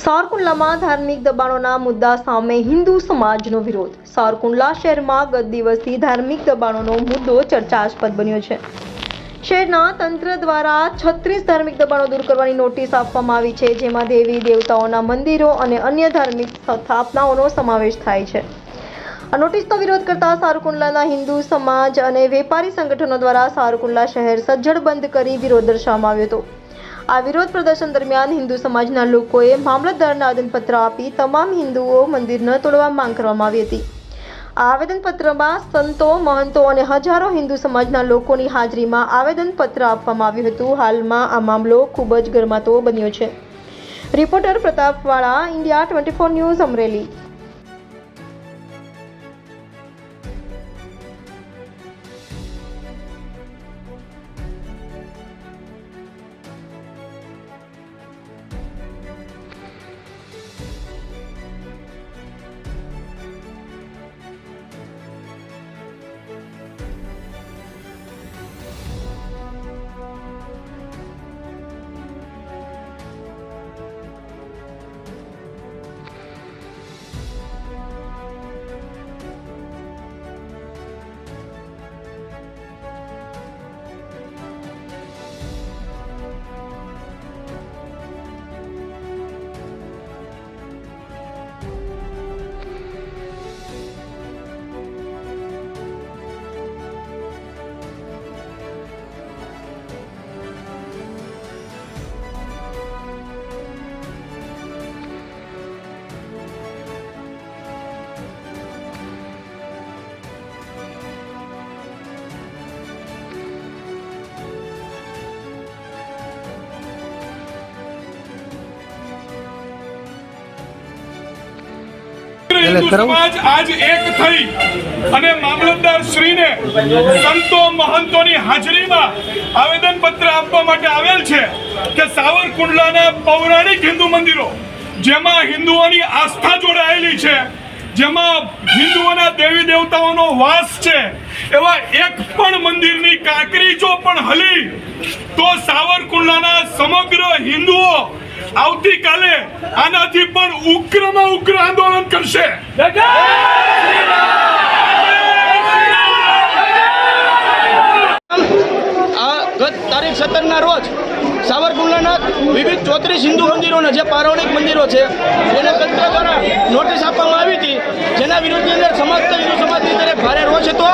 સાવરકુંડલામાં ધાર્મિક દબાણોના મુદ્દા સામે હિન્દુ સમાજનો વિરોધ। સાવરકુંડલા શહેરમાં ગત દિવસથી ધાર્મિક દબાણોનો મુદ્દો ચર્ચાસ્પદ બન્યો છે। શહેરના તંત્ર દ્વારા 36 ધાર્મિક દબાણો દૂર કરવાની નોટિસ આપવામાં આવી છે, જેમાં દેવી દેવતાઓના મંદિરો અને અન્ય ધાર્મિક સ્થાપનાઓનો સમાવેશ થાય છે। આ નોટિસનો વિરોધ કરતા સાવરકુંડલાના હિન્દુ સમાજ અને વેપારી સંગઠનો દ્વારા સાવરકુંડલા શહેર સજ્જડ બંધ કરી વિરોધ દર્શાવવામાં આવ્યો હતો। આ વિરોધ પ્રદર્શન દરમિયાન હિન્દુ સમાજના લોકોએ મામલતદારને આવેદનપત્ર આપી તમામ હિન્દુઓ મંદિર ન તોડવા માંગ કરવામાં આવી હતી। આ આવેદનપત્રમાં સંતો, મહંતો અને હજારો હિન્દુ સમાજના લોકોની હાજરીમાં આવેદનપત્ર આપવામાં આવ્યું હતું। હાલમાં આ મામલો ખૂબ જ ગરમાતો બન્યો છે। Reporter Pratapwala, India 24 news, Amreli. हिंदू समाज आज एक थई अने मामलतदार श्री ने संतो महंतोनी हाजरीमां आवेदन पत्र आपवा माटे आवेल छे के सावरकुंडलाना पौराणिक हिंदू मंदिरो जेमां हिंदुओनी आस्था जोड़ायेली छे, जेमां हिंदुओना देवी देवताओनो वास छे, एवा एक पण मंदिरनी काकरी जो पण हली तो सावरकुंडलाना समग्र हिंदुओ आवती काले आनाथी पण उग्रमा उग्र आंदोलन करशे। गत तारीख 17 ना रोज सावरकुंडलाना विविध 34 हिंदू मंदिरों जे पौराणिक मंदिरों है जेने तंत्र द्वारा नोटिस आपवामां आवी हती, जेना विरोधनी अंदर समस्त हिंदू समाजनी अंदर एक भारे रोष हतो।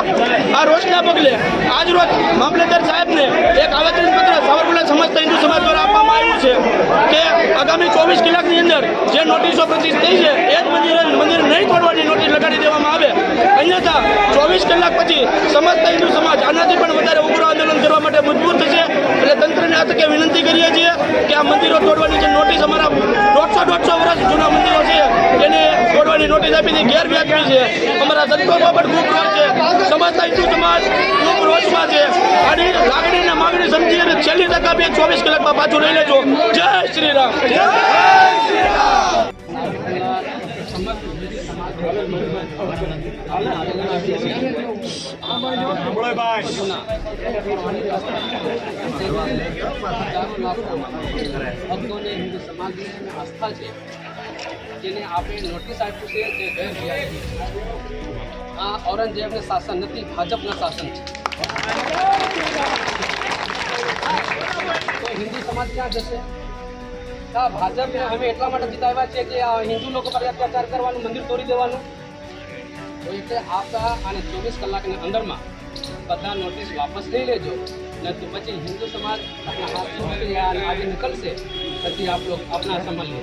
आ रोषना पगले आज रोज मामलतदार साहेबने एक आवेदनपत्र सावरकुंडला समस्त हिंदू समाज द्वारा आपवामां आव्युं छे के आगामी 24 कलाकनी अंदर जे नोटिसो प्रसिद्ध थई छे ए ज मंदिर नहीं तोड़वानी नोटिस लगाड़ी देवामां आवे, अन्यथा 24 कलाक पछी समस्त हिंदू समाज आनाथी पण वधारे उग्र आंदोलन करवा माटे मजबूर थशे। એટલે તંત્રને આ તકે વિનંતી કરીએ છીએ કે આ મંદિરો તોડવાની જે નોટિસ અમારા 150 વર્ષ જૂના મંદિરો છે એને તોડવાની નોટિસ આપી હતી, ગેરવ્યાજબી છે। અમારા સંતોમાં પણ ખૂબ રોષ છે, સમસ્ત હિન્દુ સમાજ ખૂબ રોષમાં છે। આની લાગણીને માગણી સમજી અને છેલ્લી તક આપી 24 કલાકમાં પાછું લઈ લેજો। જય શ્રી રામ। જય શ્રી રામ। ભક્તોને હિન્દુ સમાજની આસ્થા છે જેને આપણે નોટિસ આપ્યું છે જે ગેરવ્યાજબી છે। આ ઔરંગઝેબનું શાસન નથી, ભાજપના શાસન છે। તો હિન્દુ સમાજ ક્યાં જશે? આ ભાજપને અમે એટલા માટે જીતાવ્યા છે કે આ હિન્દુ લોકો પર અત્યાચાર કરવાનું, મંદિર તોડી દેવાનું। તો એટલે આપણા આને 24 કલાકની અંદરમાં બધા નોટિસ વાપસ લઈ લેજો, नहीं तो પછી हिंदू समाज अपना हाथ आगे निकल से પછી आप लोग अपना संभाल लो।